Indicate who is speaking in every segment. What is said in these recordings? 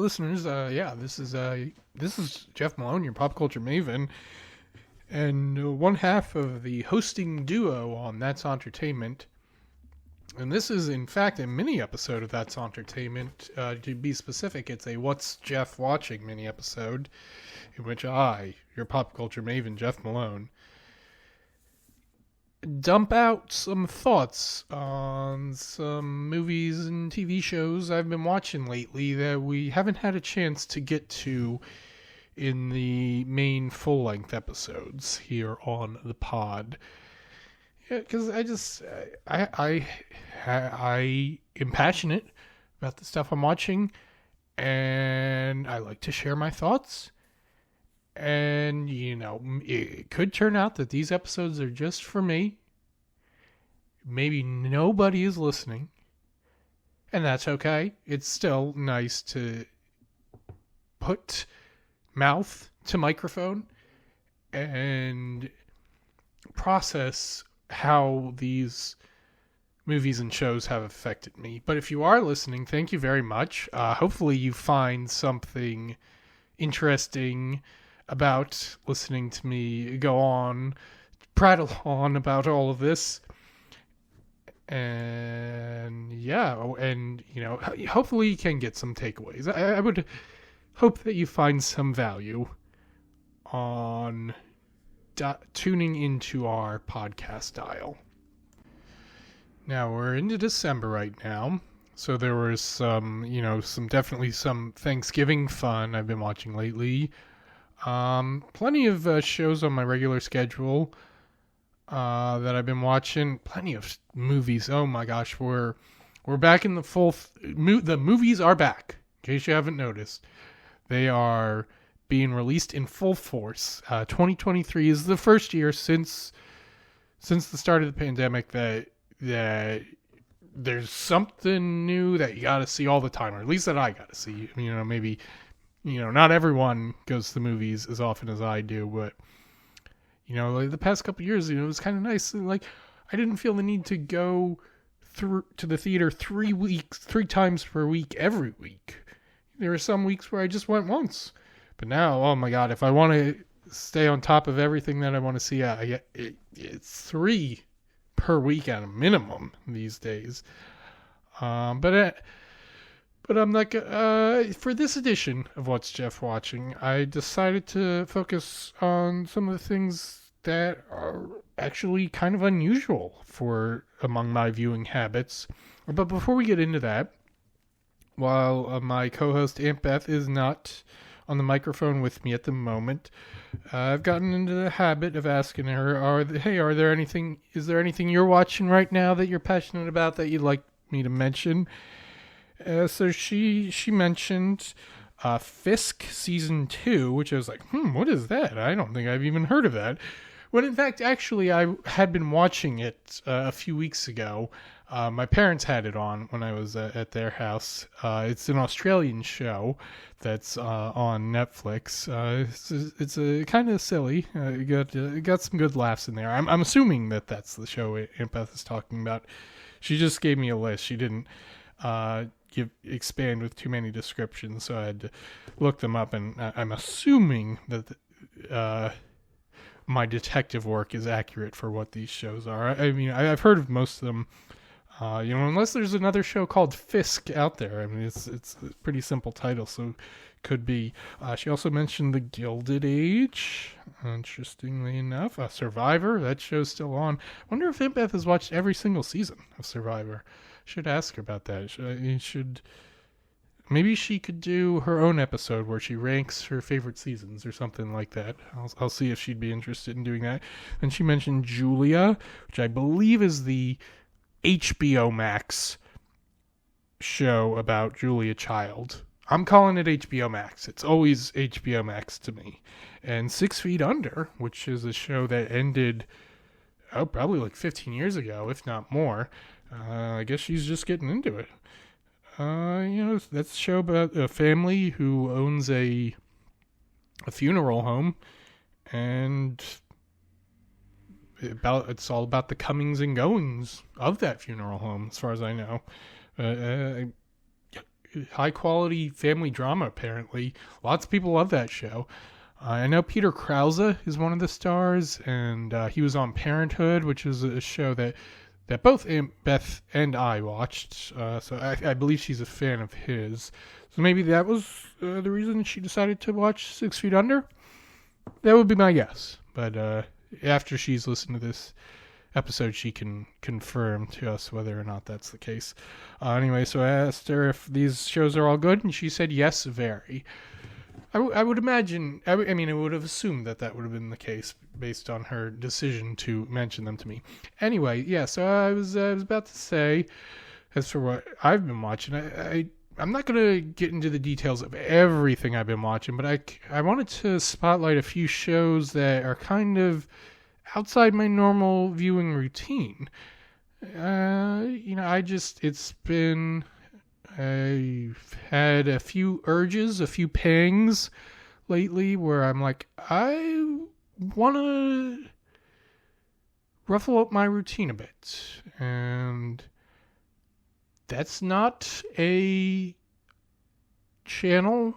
Speaker 1: listeners. This is Jeff Malone, your pop culture maven, and one half of the hosting duo on That's Auntertainment. And this is, in fact, a mini episode of That's Auntertainment. To be specific, it's a What's Jeff Watching mini episode, in which I, your pop culture maven, Jeff Malone, dump out some thoughts on some movies and TV shows I've been watching lately that we haven't had a chance to get to in the main full-length episodes here on the pod. Yeah, because I am passionate about the stuff I'm watching, and I like to share my thoughts. And, it could turn out that these episodes are just for me. Maybe nobody is listening. And that's okay. It's still nice to put mouth to microphone and process how these movies and shows have affected me. But if you are listening, thank you very much. Hopefully you find something interesting about listening to me go on, prattle on about all of this. And hopefully you can get some takeaways. I would hope that you find some value on tuning into our podcast dial. Now, we're into December right now, so there was some Thanksgiving fun I've been watching lately. Plenty of shows on my regular schedule that I've been watching. Plenty of movies. Oh my gosh, we're back in the full. The movies are back. In case you haven't noticed, they are being released in full force. 2023 is the first year since the start of the pandemic that there's something new that you got to see all the time, or at least that I got to see. Maybe. Not everyone goes to the movies as often as I do, but, the past couple of years, it was kind of nice. Like, I didn't feel the need to go to the theater 3 times per week, every week. There were some weeks where I just went once. But now, oh my God, if I want to stay on top of everything that I want to see, it's 3 per week at a minimum these days. But I'm like, for this edition of What's Jeff Watching, I decided to focus on some of the things that are actually kind of unusual among my viewing habits. But before we get into that, while my co-host Aunt Beth is not on the microphone with me at the moment, I've gotten into the habit of asking her, is there anything you're watching right now that you're passionate about that you'd like me to mention? So she mentioned Fisk Season 2, which I was like, what is that? I don't think I've even heard of that. When in fact, actually, I had been watching it a few weeks ago. My parents had it on when I was at their house. It's an Australian show that's on Netflix. It's a kind of silly. It got some good laughs in there. I'm assuming that's the show Aunt Beth is talking about. She just gave me a list. She didn't expand with too many descriptions, so I had to look them up, and I'm assuming that my detective work is accurate for what these shows are. I mean, I've heard of most of them, unless there's another show called Fisk out there. I mean, it's a pretty simple title, so could be. She also mentioned The Gilded Age, interestingly enough. Survivor, that show's still on. I wonder if Aunt Beth has watched every single season of Survivor. Should ask her about that. Maybe she could do her own episode where she ranks her favorite seasons or something like that. I'll see if she'd be interested in doing that. And she mentioned Julia, which I believe is the HBO Max show about Julia Child. I'm calling it HBO Max. It's always HBO Max to me. And 6 Feet Under, which is a show that ended probably like 15 years ago, if not more. I guess she's just getting into it. That's a show about a family who owns a funeral home, and it's all about the comings and goings of that funeral home, as far as I know. high quality family drama. Apparently, lots of people love that show. I know Peter Krause is one of the stars, and he was on Parenthood, which is a show that both Beth and I watched. So I believe she's a fan of his. So maybe that was the reason she decided to watch 6 Feet Under. That would be my guess. But after she's listened to this episode, she can confirm to us whether or not that's the case. Anyway, so I asked her if these shows are all good, and she said yes, very. I would imagine, I would have assumed that would have been the case based on her decision to mention them to me. Anyway, yeah, so I was about to say, as for what I've been watching, I'm not going to get into the details of everything I've been watching, but I wanted to spotlight a few shows that are kind of outside my normal viewing routine. I've had a few urges, a few pangs lately where I'm like, I want to ruffle up my routine a bit. And that's not a channel.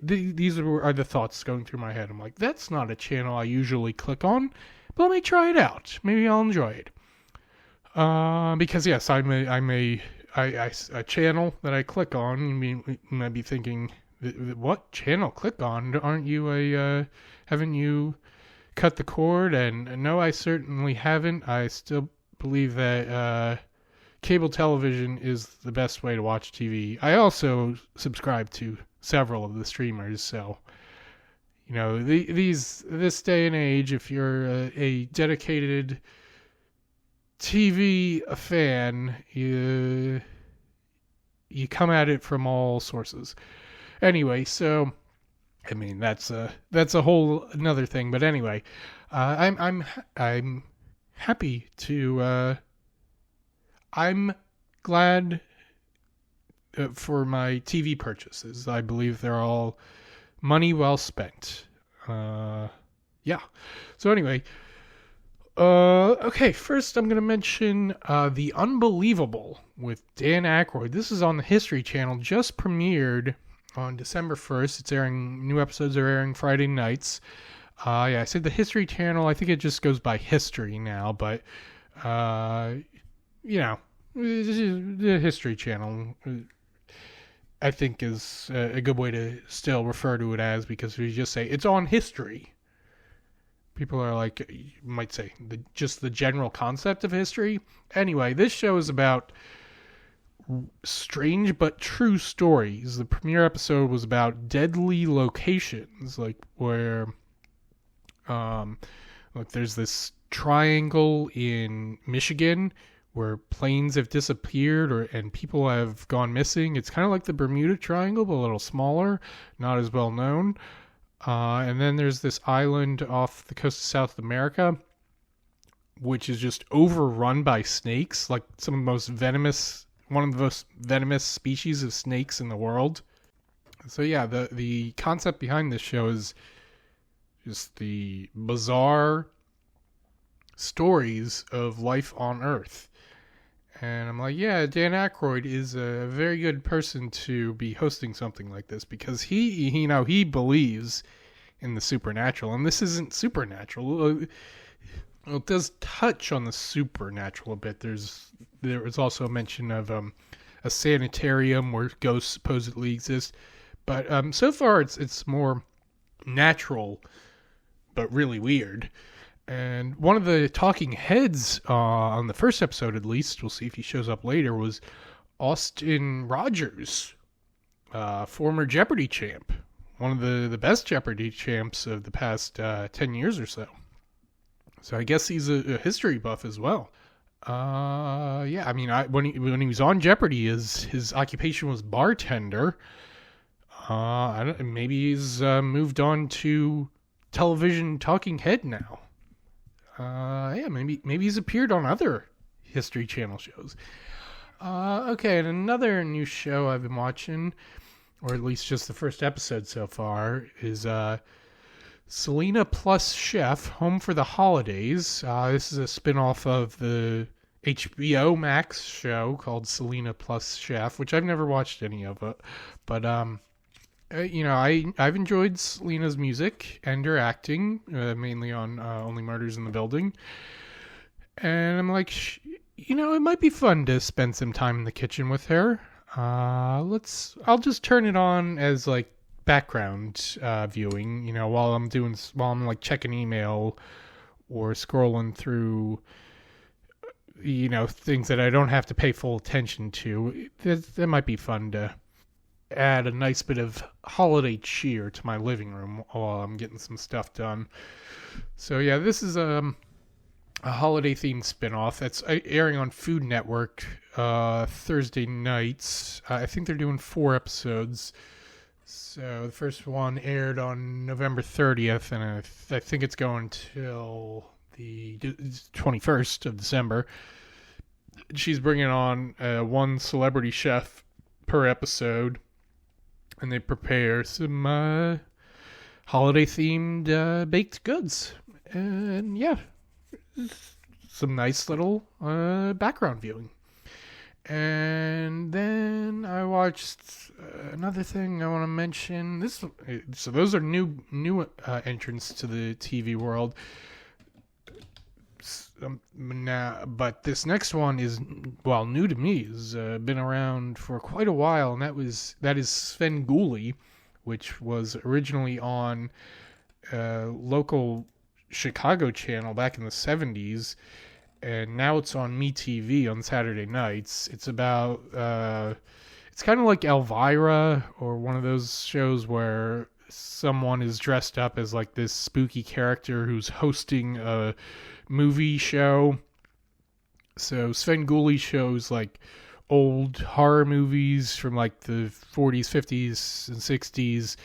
Speaker 1: These are the thoughts going through my head. I'm like, that's not a channel I usually click on, but let me try it out. Maybe I'll enjoy it. Because yes, I'm a channel that I click on. You might be thinking, what channel click on? Aren't you haven't you cut the cord? And no, I certainly haven't. I still believe that cable television is the best way to watch TV. I also subscribe to several of the streamers, so this day and age, if you're a dedicated TV fan, you come at it from all sources. Anyway, so that's a whole another thing. But anyway, I'm happy to. I'm glad for my TV purchases. I believe they're all money well spent. Yeah. So anyway. Okay, first I'm going to mention The Unbelievable with Dan Aykroyd. This is on the History Channel, just premiered on December 1st. It's airing, new episodes are airing Friday nights. I said the History Channel, I think it just goes by History now, but, the History Channel, I think is a good way to still refer to it as, because if you just say, it's on History, people are like, you might say, just the general concept of history. Anyway, this show is about strange but true stories. The premiere episode was about deadly locations, like where, there's this triangle in Michigan where planes have disappeared and people have gone missing. It's kind of like the Bermuda Triangle, but a little smaller, not as well known. And then there's this island off the coast of South America, which is just overrun by snakes, like one of the most venomous species of snakes in the world. So yeah, the concept behind this show is just the bizarre stories of life on Earth. And I'm like, yeah, Dan Aykroyd is a very good person to be hosting something like this, because he believes in the supernatural, and this isn't supernatural. It does touch on the supernatural a bit. There was also a mention of a sanitarium where ghosts supposedly exist, but so far it's more natural, but really weird. And one of the talking heads on the first episode, at least, we'll see if he shows up later, was Austin Rogers, former Jeopardy champ. One of the best Jeopardy champs of the past 10 years or so. So I guess he's a history buff as well. When he was on Jeopardy, his occupation was bartender. Maybe he's moved on to television talking head now. Maybe he's appeared on other History Channel shows. Okay, and another new show I've been watching, or at least just the first episode so far, is Selena Plus Chef, Home for the Holidays. This is a spin-off of the HBO Max show called Selena Plus Chef, which I've never watched any of it, but I've enjoyed Selena's music and her acting, mainly on Only Murders in the Building, and I'm like, it might be fun to spend some time in the kitchen with her. I'll just turn it on as like background viewing, while I'm like checking email or scrolling through, things that I don't have to pay full attention to. That might be fun to add a nice bit of holiday cheer to my living room while I'm getting some stuff done. So yeah, this is a holiday themed spinoff that's airing on Food Network Thursday nights. I think they're doing 4 episodes. So the first one aired on November 30th, and I think it's going till the 21st of December. She's bringing on one celebrity chef per episode, and they prepare some holiday-themed baked goods. And yeah, some nice little background viewing. And then I watched another thing I want to mention. So those are new entrants to the TV world. But this next one is, well, new to me. Has been around for quite a while, and that is Svengoolie, which was originally on local Chicago channel back in the 70s, and now it's on MeTV on Saturday nights. It's about it's kind of like Elvira, or one of those shows where someone is dressed up as like this spooky character who's hosting a movie show. So Svengoolie shows like old horror movies from like the 40s, 50s, and 60s.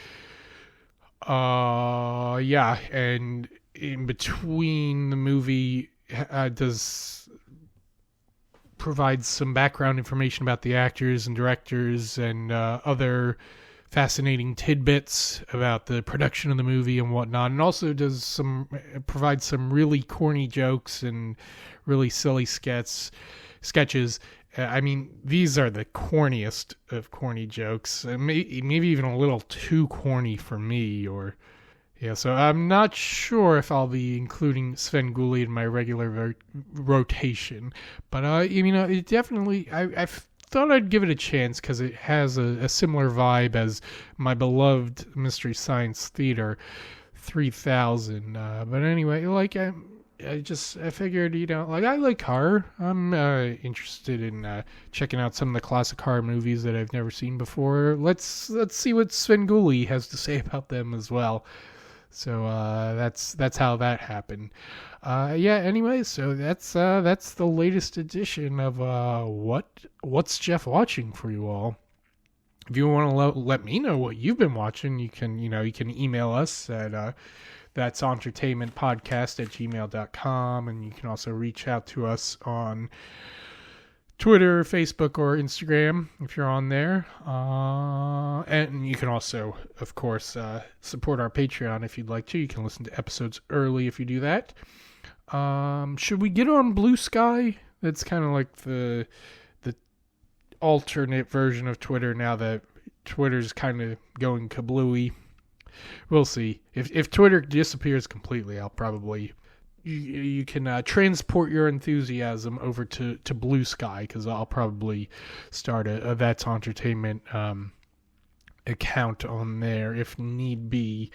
Speaker 1: And in between the movie does provide some background information about the actors and directors and other fascinating tidbits about the production of the movie and whatnot, and also provides some really corny jokes and really silly sketches. I mean, these are the corniest of corny jokes, maybe even a little too corny for me. So I'm not sure if I'll be including Svengoolie in my regular rotation, but it definitely, I thought I'd give it a chance because it has a similar vibe as my beloved Mystery Science Theater 3000. But anyway, like I figured, I like horror. I'm interested in checking out some of the classic horror movies that I've never seen before. Let's see what Svengoolie has to say about them as well. So that's how that happened. Anyway, so that's the latest edition of What's Jeff Watching for you all. If you want to let me know what you've been watching, you can email us at that's Auntertainmentpodcast@gmail.com, and you can also reach out to us on Twitter, Facebook, or Instagram if you're on there. And you can also, of course, support our Patreon if you'd like to. You can listen to episodes early if you do that. Should we get on Blue Sky? That's kind of like the alternate version of Twitter now that Twitter's kind of going kablooey. We'll see. If Twitter disappears completely, I'll probably... You can transport your enthusiasm over to Blue Sky, because I'll probably start a That's Auntertainment account on there if need be.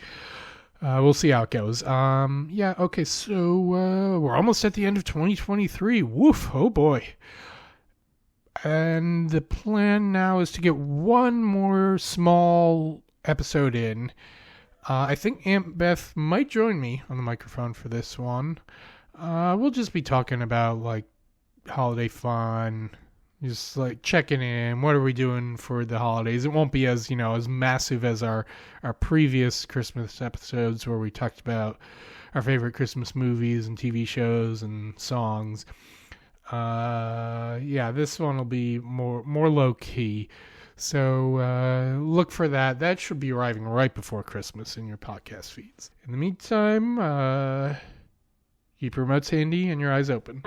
Speaker 1: We'll see how it goes. Okay, so we're almost at the end of 2023. Woof, oh boy. And the plan now is to get one more small episode in. I think Aunt Beth might join me on the microphone for this one. We'll just be talking about like holiday fun, just like checking in. What are we doing for the holidays? It won't be as massive as our previous Christmas episodes where we talked about our favorite Christmas movies and TV shows and songs. This one will be more low key. So look for that. That should be arriving right before Christmas in your podcast feeds. In the meantime, keep your remotes handy and your eyes open.